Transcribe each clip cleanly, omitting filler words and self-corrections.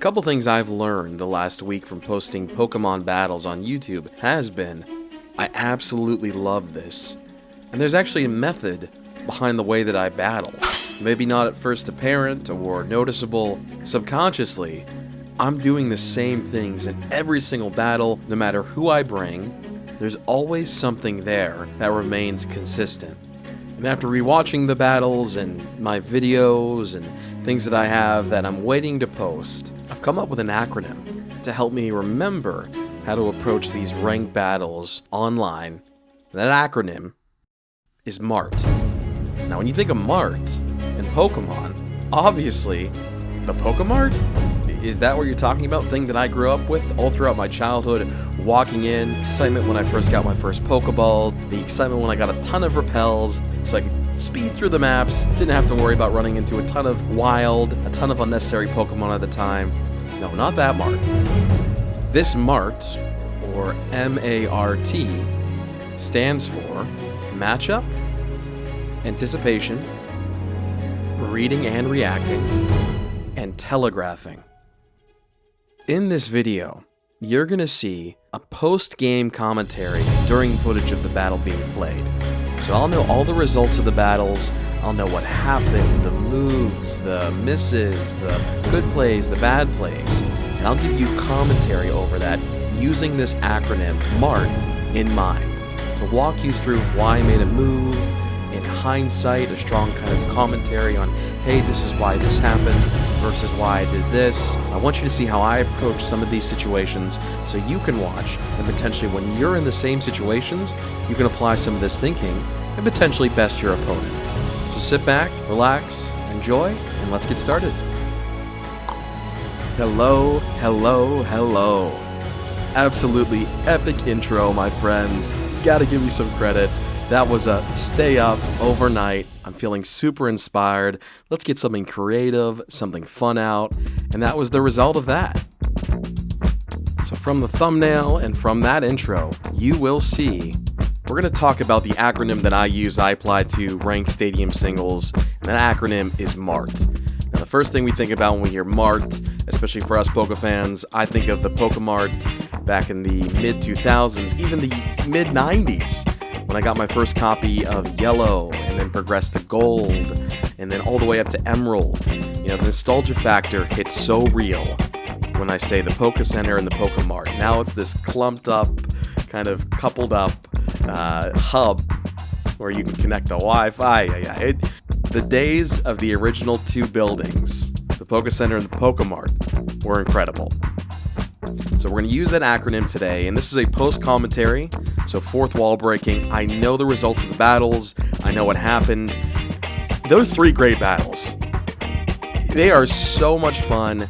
couple things I've learned the last week from posting Pokemon battles on YouTube has been, I absolutely love this. And there's actually a method behind the way that I battle. Maybe not at first apparent or noticeable subconsciously. I'm doing the same things in every single battle, no matter who I bring. There's always something there that remains consistent. And after rewatching the battles and my videos and things that I have that I'm waiting to post, I've come up with an acronym to help me remember how to approach these ranked battles online. That acronym is M.A.R.T. Now, when you think of M.A.R.T. and Pokemon, obviously, the Poké Mart? Is that what you're talking about? Thing that I grew up with all throughout my childhood, walking in, excitement when I first got my first Pokeball, the excitement when I got a ton of repels, so I could speed through the maps, didn't have to worry about running into a ton of wild, a ton of unnecessary Pokemon at the time. No, not that M.A.R.T. This M.A.R.T, or M.A.R.T, stands for Matchup, Anticipation, Reading and Reacting, and Telegraphing. In this video, you're gonna see a post-game commentary during footage of the battle being played. So I'll know all the results of the battles, I'll know what happened, the moves, the misses, the good plays, the bad plays, and I'll give you commentary over that using this acronym, M.A.R.T, in mind, to walk you through why I made a move, in hindsight, a strong kind of commentary on, hey, this is why this happened versus why I did this. I want you to see how I approach some of these situations so you can watch, and potentially when you're in the same situations, you can apply some of this thinking and potentially best your opponent. So sit back, relax, enjoy, and let's get started. Hello, hello, hello. Absolutely epic intro, my friends. Gotta give you some credit. That was a stay up overnight. I'm feeling super inspired. Let's get something creative, something fun out. And that was the result of that. So from the thumbnail and from that intro, you will see we're going to talk about the acronym that I applied to ranked stadium singles. And that acronym is M.A.R.T. Now the first thing we think about when we hear M.A.R.T, especially for us Poké fans, I think of the Poké Mart back in the mid-2000s, even the mid-90s. When I got my first copy of Yellow, and then progressed to Gold, and then all the way up to Emerald. You know, the nostalgia factor hits so real when I say the Poké Center and the Poké Mart. Now it's this clumped up, kind of coupled up hub where you can connect the Wi-Fi. The days of the original two buildings, the Poké Center and the Poké Mart, were incredible. So we're going to use that acronym today, and this is a post-commentary, so fourth wall breaking. I know the results of the battles, I know what happened. Those 3 great battles. They are so much fun,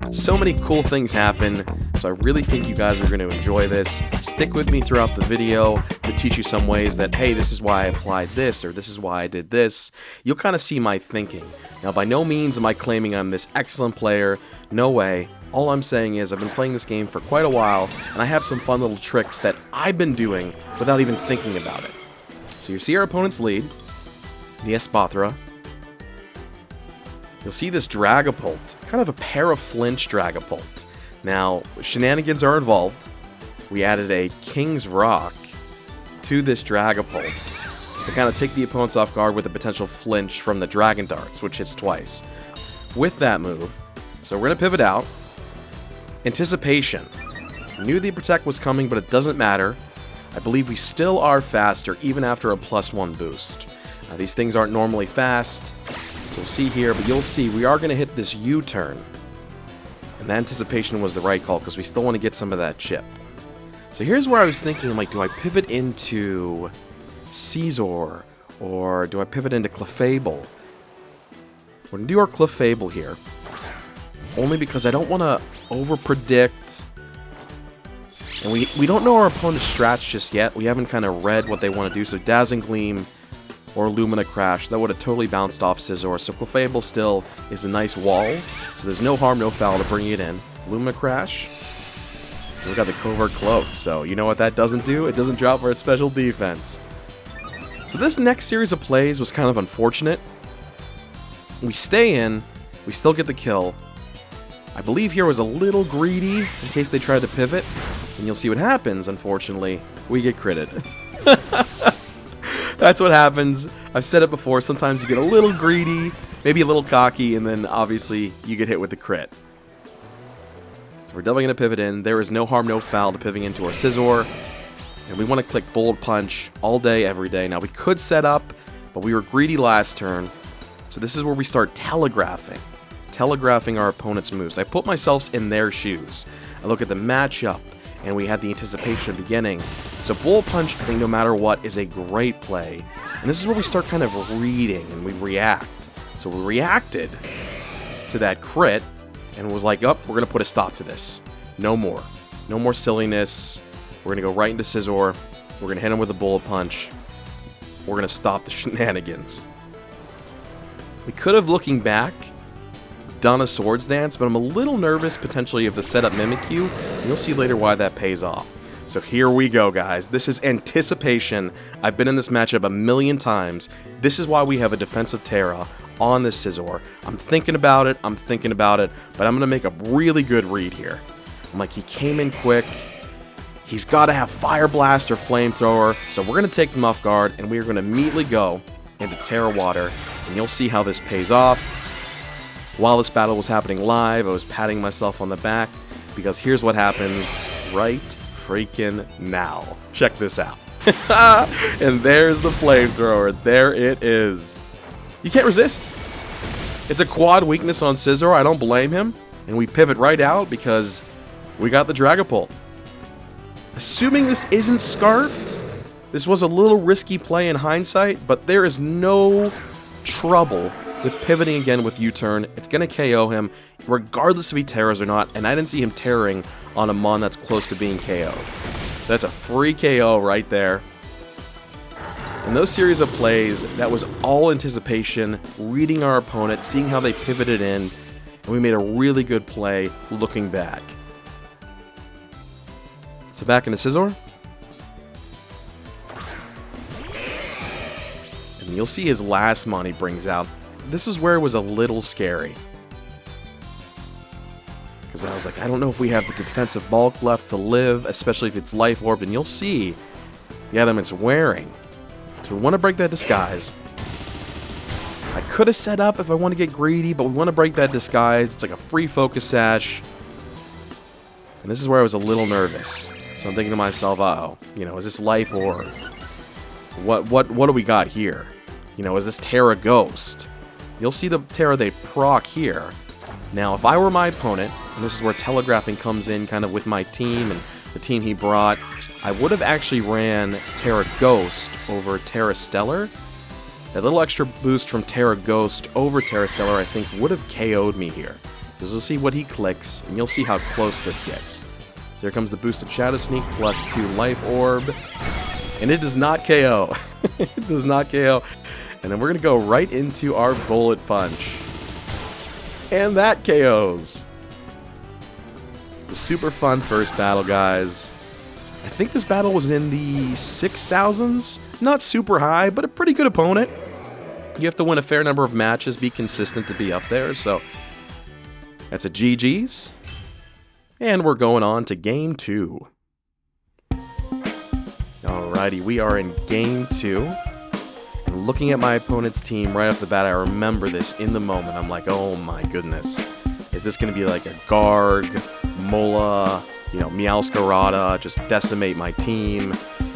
so many cool things happen, so I really think you guys are going to enjoy this. Stick with me throughout the video to teach you some ways that, hey, this is why I applied this, or this is why I did this. You'll kind of see my thinking. Now, by no means am I claiming I'm this excellent player, no way. All I'm saying is I've been playing this game for quite a while, and I have some fun little tricks that I've been doing without even thinking about it. So you see our opponent's lead, the Espathra. You'll see this Dragapult, kind of a Paraflinch Dragapult. Now, shenanigans are involved. We added a King's Rock to this Dragapult to kind of take the opponents off guard with a potential flinch from the Dragon Darts, which hits twice. With that move, so we're going to pivot out. Anticipation. Knew the Protect was coming, but it doesn't matter. I believe we still are faster, even after a +1 boost. These things aren't normally fast, so we'll see here, but you'll see we are going to hit this U-turn. And the Anticipation was the right call, because we still want to get some of that chip. So here's where I was thinking, like, do I pivot into Scizor, or do I pivot into Clefable? We're going to do our Clefable here. Only because I don't want to over-predict. And we don't know our opponent's strats just yet. We haven't kind of read what they want to do. So Dazzling Gleam or Lumina Crash, that would have totally bounced off Scizor. So Clefable still is a nice wall. So there's no harm, no foul to bring it in. Lumina Crash. We got the Covert Cloak. So you know what that doesn't do? It doesn't drop our special defense. So this next series of plays was kind of unfortunate. We stay in. We still get the kill. I believe here was a little greedy in case they tried to pivot. And you'll see what happens, unfortunately. We get critted. That's what happens. I've said it before. Sometimes you get a little greedy, maybe a little cocky, and then obviously you get hit with the crit. So we're definitely going to pivot in. There is no harm, no foul to pivoting into our Scizor. And we want to click Bold Punch all day, every day. Now we could set up, but we were greedy last turn. So this is where we start telegraphing our opponent's moves. I put myself in their shoes. I look at the matchup, and we had the anticipation beginning. So Bold Punch, I think no matter what, is a great play. And this is where we start kind of reading, and we react. So we reacted to that crit, and was like, oh, we're going to put a stop to this. No more. No more silliness. We're going to go right into Scizor. We're going to hit him with a Bold Punch. We're going to stop the shenanigans. We could have, looking back, done a Swords Dance, but I'm a little nervous potentially of the setup Mimikyu, and you'll see later why that pays off. So here we go, guys. This is anticipation. I've been in this matchup a million times. This is why we have a defensive Terra on this Scizor. I'm thinking about it, but I'm going to make a really good read here. I'm like, he came in quick. He's got to have Fire Blast or Flamethrower, so we're going to take them off guard, and we are going to immediately go into Terra Water, and you'll see how this pays off. While this battle was happening live, I was patting myself on the back, because here's what happens right freaking now. Check this out. And there's the Flamethrower. There it is. You can't resist. It's a quad weakness on Scizor. I don't blame him. And we pivot right out because we got the Dragapult. Assuming this isn't Scarfed, this was a little risky play in hindsight, but there is no trouble with pivoting again with U-turn. It's going to KO him, regardless if he Terras or not, and I didn't see him Terraring on a Mon that's close to being KO'd. That's a free KO right there. And those series of plays, that was all anticipation, reading our opponent, seeing how they pivoted in, and we made a really good play looking back. So back into Scizor. And you'll see his last Mon he brings out. This is where it was a little scary. Because I was like, I don't know if we have the defensive bulk left to live, especially if it's Life Orb, and you'll see the item it's wearing. So we want to break that disguise. I could have set up if I want to get greedy, but we want to break that disguise. It's like a free Focus Sash. And this is where I was a little nervous. So I'm thinking to myself, uh-oh, you know, is this Life Orb? What do we got here? You know, is this Terra Ghost? You'll see the Terra they proc here. Now, if I were my opponent, and this is where telegraphing comes in kind of with my team and the team he brought, I would have actually ran Terra Ghost over Terra Stellar. That little extra boost from Terra Ghost over Terra Stellar, I think, would have KO'd me here. Because we'll see what he clicks, and you'll see how close this gets. So here comes the boosted Shadow Sneak, plus 2 Life Orb. And it does not KO. It does not KO. And then we're going to go right into our Bullet Punch. And that KOs. The super fun first battle, guys. I think this battle was in the 6,000s. Not super high, but a pretty good opponent. You have to win a fair number of matches, be consistent to be up there, so that's a GG's. And we're going on to Game 2. Alrighty, we are in Game 2. And looking at my opponent's team right off the bat, I remember this in the moment. I'm like, oh my goodness. Is this going to be like a Garg, Mola, you know, Meowscarada, just decimate my team?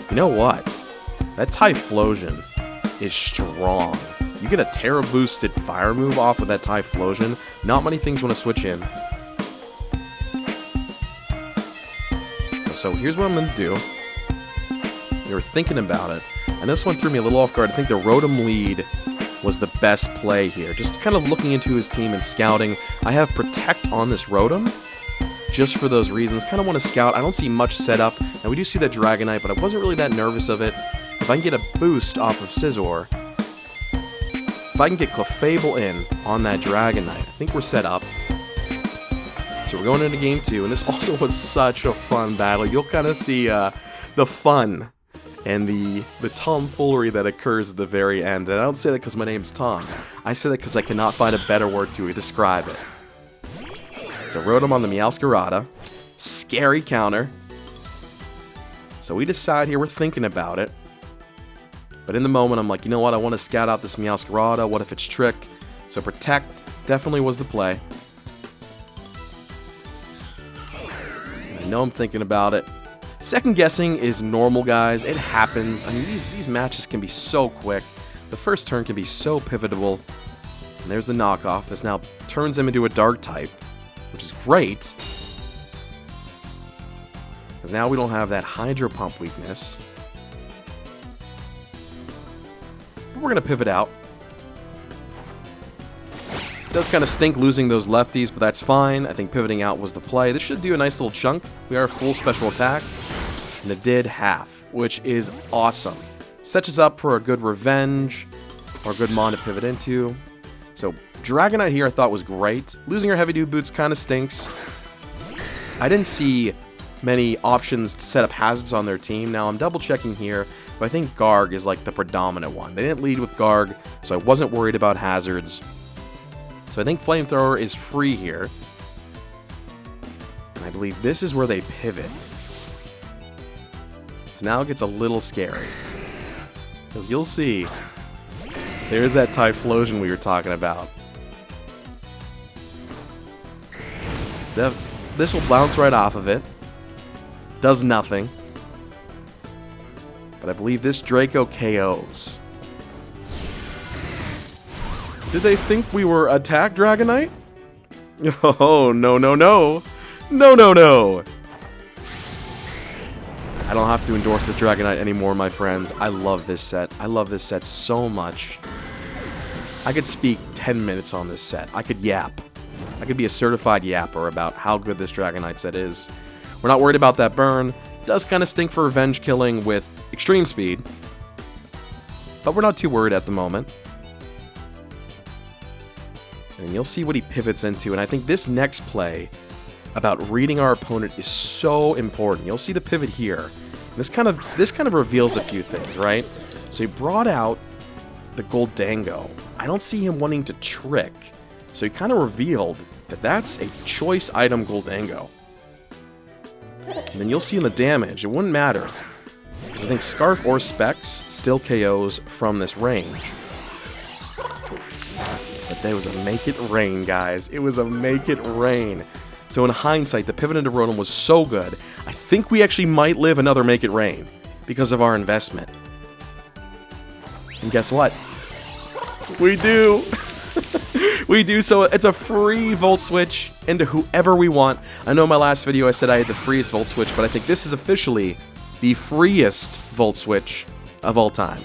You know what? That Typhlosion is strong. You get a Terra boosted fire move off of that Typhlosion. Not many things want to switch in. So here's what I'm going to do. You were thinking about it, and this one threw me a little off guard. I think the Rotom lead was the best play here. Just kind of looking into his team and scouting. I have Protect on this Rotom, just for those reasons. Kind of want to scout. I don't see much setup. Now we do see that Dragonite, but I wasn't really that nervous of it. If I can get a boost off of Scizor, if I can get Clefable in on that Dragonite, I think we're set up. So we're going into Game 2, and this also was such a fun battle. You'll kind of see the fun and the tomfoolery that occurs at the very end. And I don't say that because my name's Tom. I say that because I cannot find a better word to describe it. So Rotom on the Meowscarada. Scary counter. So we decide here, we're thinking about it. But in the moment, I'm like, you know what? I want to scout out this Meowscarada. What if it's Trick? So Protect definitely was the play. I know I'm thinking about it. Second guessing is normal, guys. It happens. I mean, these matches can be so quick. The first turn can be so pivotable. And there's the knockoff. This now turns him into a Dark type, which is great. Because now we don't have that Hydro Pump weakness. But we're going to pivot out. It does kind of stink losing those lefties, but that's fine. I think pivoting out was the play. This should do a nice little chunk. We are full special attack. And it did half, which is awesome. Sets us up for a good revenge, or a good mon to pivot into. So Dragonite here I thought was great. Losing our Heavy Dude Boots kind of stinks. I didn't see many options to set up hazards on their team. Now I'm double checking here, but I think Garg is like the predominant one. They didn't lead with Garg, so I wasn't worried about hazards. So I think Flamethrower is free here. And I believe this is where they pivot. So now it gets a little scary. Because you'll see, there's that Typhlosion we were talking about. This will bounce right off of it. Does nothing. But I believe this Draco KOs. Did they think we were Attack Dragonite? Oh, no, no, no. No, no, no. I don't have to endorse this Dragonite anymore, my friends. I love this set. I love this set so much. I could speak 10 minutes on this set. I could yap. I could be a certified yapper about how good this Dragonite set is. We're not worried about that burn. Does kind of stink for revenge killing with extreme speed. But we're not too worried at the moment. And you'll see what he pivots into. And I think this next play about reading our opponent is so important. You'll see the pivot here. This kind of reveals a few things, right? So he brought out the Goldango. I don't see him wanting to trick. So he kind of revealed that that's a choice item Goldango. And then you'll see in the damage, it wouldn't matter. Because I think Scarf or Specs still KOs from this range. But there was a make it rain, guys. It was a make it rain. So in hindsight, the pivot into Rotom was so good, I think we actually might live another make it rain because of our investment. And guess what? We do! We do, so it's a free Volt Switch into whoever we want. I know in my last video I said I had the freest Volt Switch, but I think this is officially the freest Volt Switch of all time.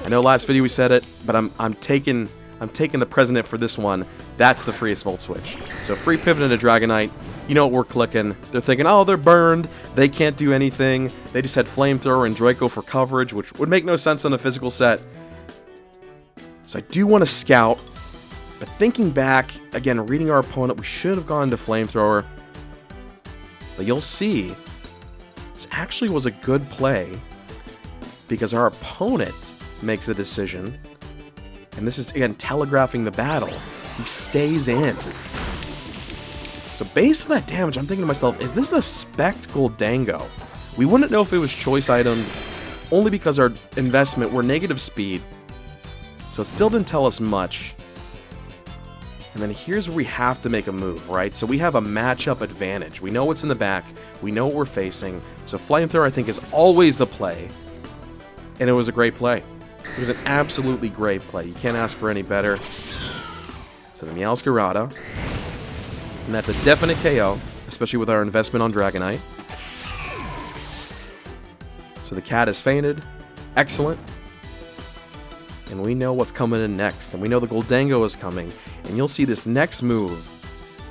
I know last video we said it, but I'm taking the precedent for this one. That's the freest Volt Switch. So free pivot into Dragonite. You know what we're clicking. They're thinking, oh, they're burned. They can't do anything. They just had Flamethrower and Draco for coverage, which would make no sense on a physical set. So I do want to scout. But thinking back, again, reading our opponent, we should have gone to Flamethrower. But you'll see, this actually was a good play because our opponent makes a decision. And this is, again, telegraphing the battle. He stays in. So based on that damage, I'm thinking to myself, is this a Spect Goldango? We wouldn't know if it was choice item only because our investment were negative speed. So it still didn't tell us much. And then here's where we have to make a move, right? So we have a matchup advantage. We know what's in the back. We know what we're facing. So Flamethrower, I think, is always the play. And it was a great play. It was an absolutely great play. You can't ask for any better. So the Meowscarada. And that's a definite KO, especially with our investment on Dragonite. So the cat is fainted. Excellent. And we know what's coming in next. And we know the Goldango is coming. And you'll see this next move.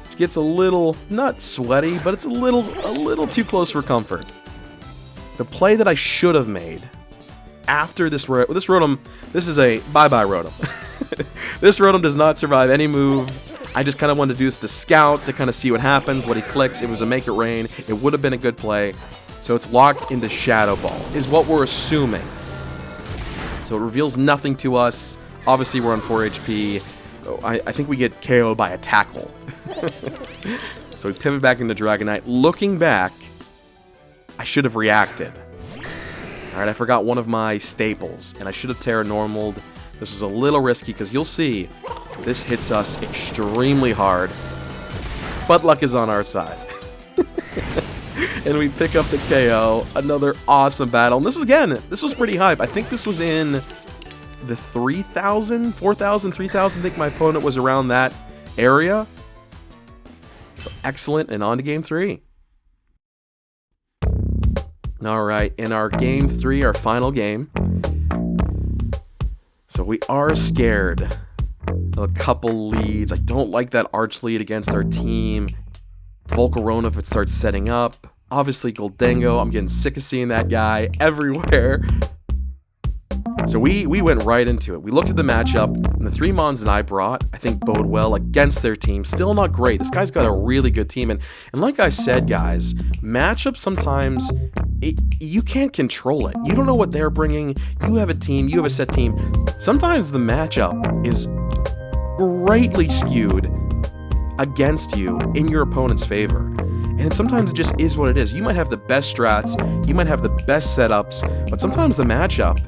It gets a little, not sweaty, but it's a little too close for comfort. The play that I should have made after this Rotom, this is a bye-bye Rotom. This Rotom does not survive any move. I just kind of wanted to do this to scout, to kind of see what happens, what he clicks. It was a make it rain. It would have been a good play. So it's locked into Shadow Ball, is what we're assuming. So it reveals nothing to us. Obviously, we're on 4 HP. I think we get KO'd by a tackle. So we pivot back into Dragonite. Looking back, I should have reacted. Alright, I forgot one of my staples, and I should have Terra Normaled. This was a little risky, because you'll see, this hits us extremely hard. But luck is on our side. And we pick up the KO. Another awesome battle. And this is, again, this was pretty hype. I think this was in the 3,000, 4,000, 3,000. I think my opponent was around that area. So excellent, and on to game 3. Alright, in our game 3, our final game. So we are scared of a couple leads. I don't like that Arch lead against our team. Volcarona if it starts setting up. Obviously Goldengo, I'm getting sick of seeing that guy everywhere. So we went right into it. We looked at the matchup, and the 3 Mons that I brought, I think bode well against their team. Still not great. This guy's got a really good team, and like I said, guys, matchups sometimes, you can't control it. You don't know what they're bringing. You have a team. You have a set team. Sometimes the matchup is greatly skewed against you in your opponent's favor. And sometimes it just is what it is. You might have the best strats, you might have the best setups, but sometimes the matchup,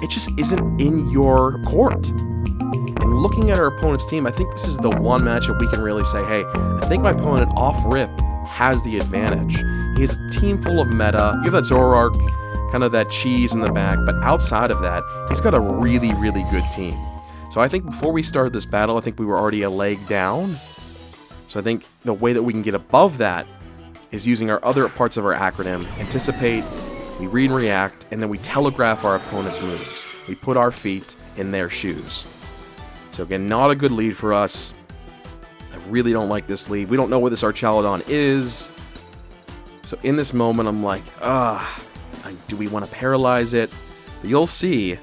it just isn't in your court. And looking at our opponent's team, I think this is the one matchup we can really say, hey, I think my opponent off rip has the advantage. He has a team full of meta. You have that Zoroark, kind of that cheese in the back, but outside of that, he's got a really, really good team. So I think before we started this battle, I think we were already a leg down. So I think the way that we can get above that is using our other parts of our acronym. Anticipate, we read and react, and then we telegraph our opponent's moves. We put our feet in their shoes. So again, not a good lead for us. I really don't like this lead. We don't know what this Archaludon is. So in this moment, I'm like, do we want to paralyze it? But you'll see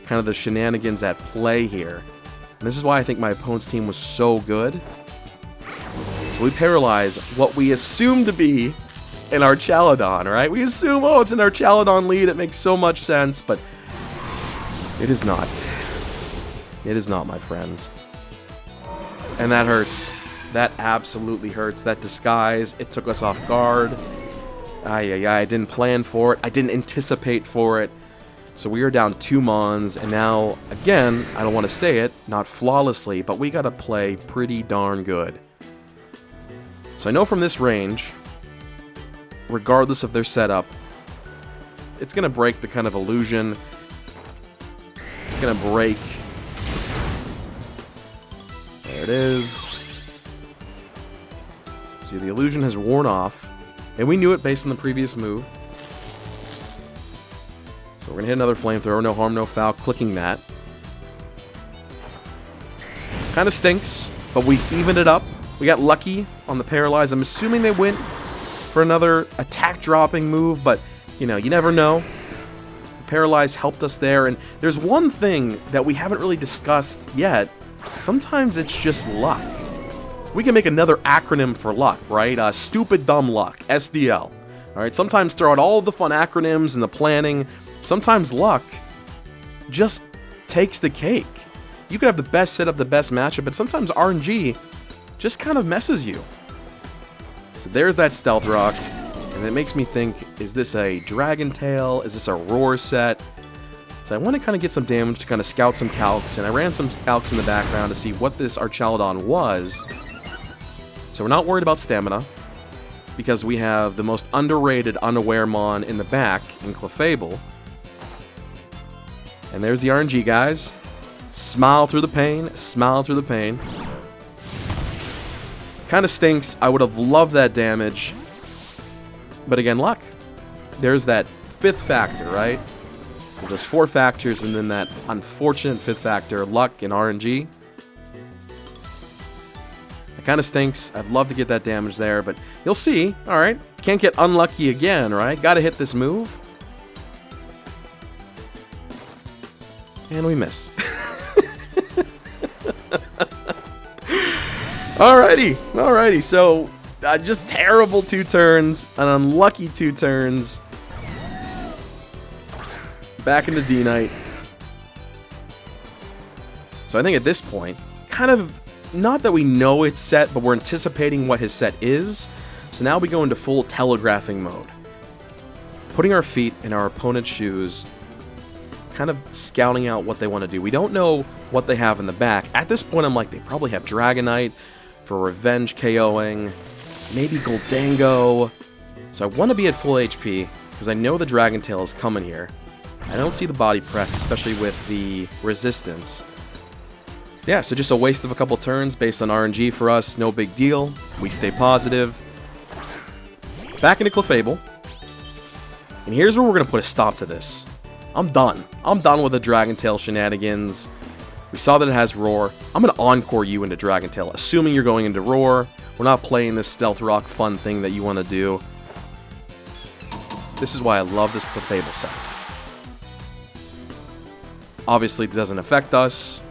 kind of the shenanigans at play here. And this is why I think my opponent's team was so good. So we paralyze what we assume to be an Archaludon, right? We assume, oh, it's an Archaludon lead. It makes so much sense, but it is not. It is not, my friends. And that hurts. That absolutely hurts. That disguise, it took us off guard. I didn't plan for it. I didn't anticipate for it. So we are down 2 Mons, and now, again, I don't want to say it, not flawlessly, but we got to play pretty darn good. So I know from this range, regardless of their setup, it's going to break the kind of illusion. It's going to break. There it is. See, the illusion has worn off, and we knew it based on the previous move. So we're going to hit another flamethrower, no harm, no foul, clicking that. Kind of stinks, but we evened it up. We got lucky on the paralyze. I'm assuming they went for another attack dropping move, but you know, you never know. The paralyze helped us there, and there's one thing that we haven't really discussed yet. Sometimes it's just luck. We can make another acronym for luck, right? Stupid dumb luck, SDL. Alright, sometimes throw out all the fun acronyms and the planning. Sometimes luck just takes the cake. You could have the best setup, the best matchup, but sometimes RNG just kind of messes you. So there's that Stealth Rock, and it makes me think, is this a Dragon Tail? Is this a Roar set? So I want to kind of get some damage to kind of scout some calcs, and I ran some calcs in the background to see what this Archaludon was. So we're not worried about stamina, because we have the most underrated Unaware Mon in the back in Clefable. And there's the RNG, guys. Smile through the pain, smile through the pain. Kind of stinks. I would have loved that damage. But again, luck. There's that 5th factor, right? So there's 4 factors, and then that unfortunate 5th factor, luck and RNG. It kind of stinks. I'd love to get that damage there, but you'll see. Alright, can't get unlucky again, right? Gotta hit this move. And we miss. Alrighty, so just terrible 2 turns, an unlucky 2 turns. Back into D-Knight. So I think at this point, kind of not that we know it's set, but we're anticipating what his set is. So now we go into full telegraphing mode. Putting our feet in our opponent's shoes, kind of scouting out what they want to do. We don't know what they have in the back. At this point, I'm like, they probably have Dragonite for revenge KOing, maybe Goldango. So I want to be at full HP, because I know the Dragon Tail is coming here. I don't see the body press, especially with the resistance. Yeah, so just a waste of a couple turns based on RNG for us, no big deal. We stay positive. Back into Clefable. And here's where we're going to put a stop to this. I'm done. I'm done with the Dragon Tail shenanigans. We saw that it has Roar. I'm going to Encore you into Dragon Tail, assuming you're going into Roar. We're not playing this Stealth Rock fun thing that you want to do. This is why I love this Clefable set. Obviously, it doesn't affect us.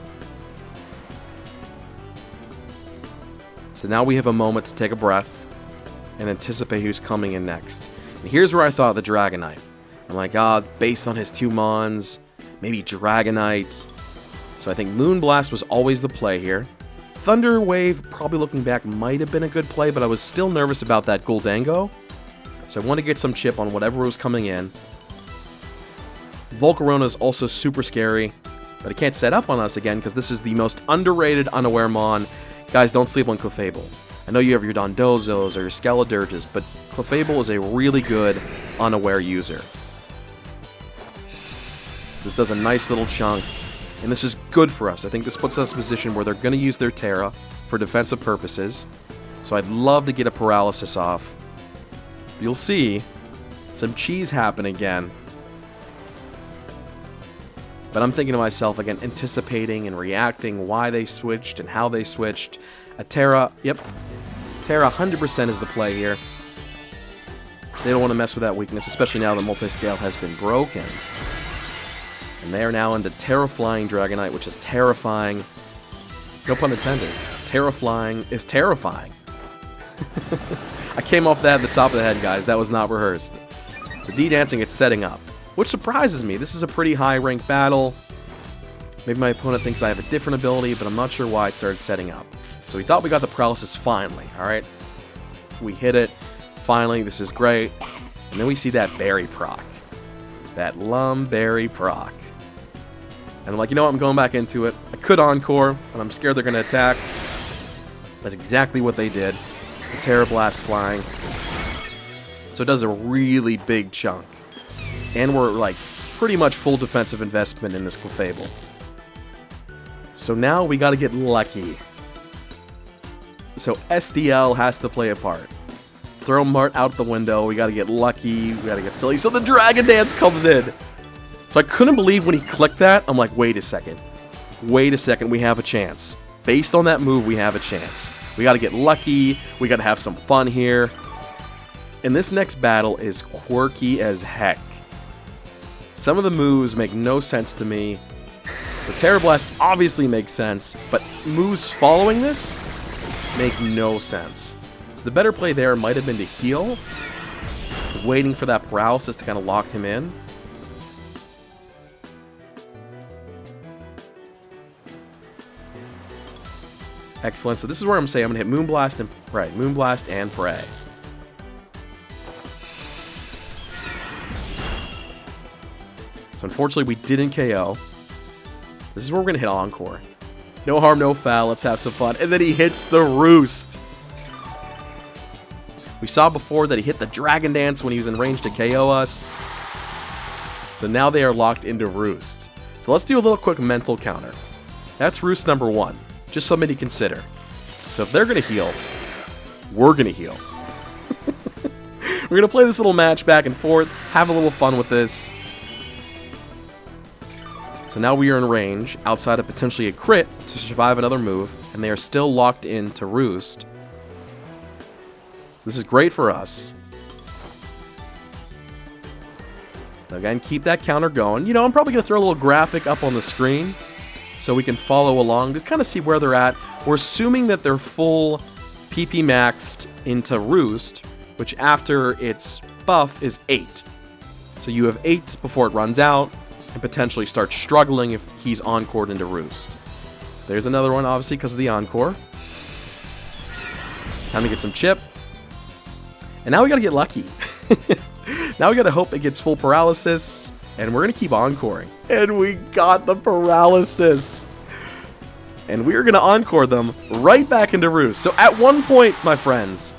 So now we have a moment to take a breath and anticipate who's coming in next. And here's where I thought the Dragonite. I'm like, based on his 2 Mons, maybe Dragonite. So I think Moonblast was always the play here. Thunder Wave, probably looking back, might have been a good play, but I was still nervous about that Goldango. So I want to get some chip on whatever was coming in. Volcarona is also super scary, but it can't set up on us again because this is the most underrated Unaware Mon. Guys, don't sleep on Clefable. I know you have your Dondozos or your Scaladurges, but Clefable is a really good Unaware user. So this does a nice little chunk, and this is good for us. I think this puts us in a position where they're going to use their Terra for defensive purposes. So I'd love to get a Paralysis off. You'll see some cheese happen again. But I'm thinking to myself, again, anticipating and reacting why they switched and how they switched. A Terra, yep. Terra 100% is the play here. They don't want to mess with that weakness, especially now that Multiscale has been broken. And they are now into Terra Flying Dragonite, which is terrifying. No pun intended. Terra Flying is terrifying. I came off that at the top of the head, guys. That was not rehearsed. So D-Dancing, it's setting up. Which surprises me. This is a pretty high-ranked battle. Maybe my opponent thinks I have a different ability, but I'm not sure why it started setting up. So we thought we got the Paralysis finally, alright? We hit it. Finally, this is great. And then we see that Berry proc. That Berry proc. And I'm like, you know what? I'm going back into it. I could Encore, but I'm scared they're going to attack. That's exactly what they did. The Terra Blast flying. So it does a really big chunk. And we're, like, pretty much full defensive investment in this Clefable. So now we gotta get lucky. So SDL has to play a part. Throw M.A.R.T out the window, we gotta get lucky, we gotta get silly. So the Dragon Dance comes in! So I couldn't believe when he clicked that, I'm like, wait a second. Wait a second, we have a chance. Based on that move, we have a chance. We gotta get lucky, we gotta have some fun here. And this next battle is quirky as heck. Some of the moves make no sense to me. So Terra Blast obviously makes sense, but moves following this make no sense. So the better play there might have been to heal, waiting for that Paralysis to kind of lock him in. Excellent. So this is where I'm saying I'm going to hit Moonblast and Pray. Moonblast and Pray. So unfortunately, we didn't KO. This is where we're going to hit Encore. No harm, no foul. Let's have some fun. And then he hits the Roost. We saw before that he hit the Dragon Dance when he was in range to KO us. So now they are locked into Roost. So let's do a little quick mental counter. That's Roost number 1. Just something to consider. So if they're going to heal, we're going to heal. We're going to play this little match back and forth. Have a little fun with this. So now we are in range, outside of potentially a crit, to survive another move, and they are still locked into Roost. So this is great for us. So again, keep that counter going. You know, I'm probably going to throw a little graphic up on the screen so we can follow along to kind of see where they're at. We're assuming that they're full PP maxed into Roost, which after its buff is 8. So you have 8 before it runs out, and potentially start struggling if he's encored into Roost. So there's another one, obviously, because of the Encore. Time to get some chip. And now we gotta get lucky. Now we gotta hope it gets full paralysis. And we're gonna keep encoring. And we got the paralysis. And we're gonna encore them right back into Roost. So at one point, my friends,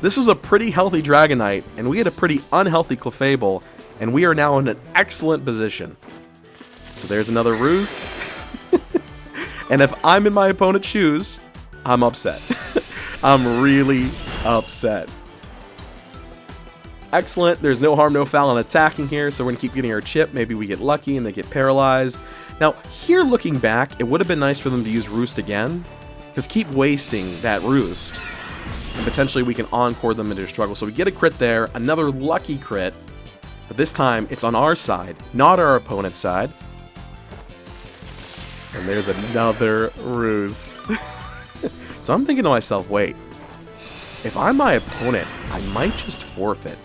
this was a pretty healthy Dragonite, and we had a pretty unhealthy Clefable, and we are now in an excellent position. So there's another Roost. And if I'm in my opponent's shoes, I'm upset. I'm really upset. Excellent. There's no harm, no foul on attacking here, so we're going to keep getting our chip. Maybe we get lucky and they get paralyzed. Now, here looking back, it would have been nice for them to use Roost again, because keep wasting that Roost, and potentially we can encore them into a struggle. So we get a crit there, another lucky crit, but this time it's on our side, not our opponent's side. And there's another Roost. So I'm thinking to myself, wait, if I'm my opponent, I might just forfeit.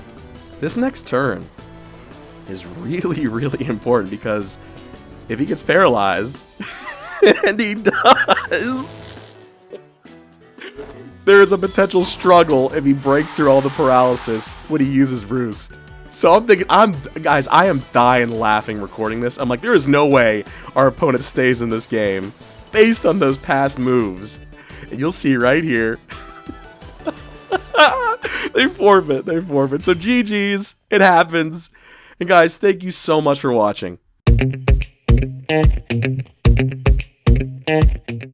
This next turn is really, really important, because if he gets paralyzed, and he does, there is a potential struggle if he breaks through all the paralysis when he uses Roost. So I'm thinking, guys, I am dying laughing recording this. I'm like, there is no way our opponent stays in this game based on those past moves. And you'll see right here. They forfeit. So GG's. It happens. And guys, thank you so much for watching.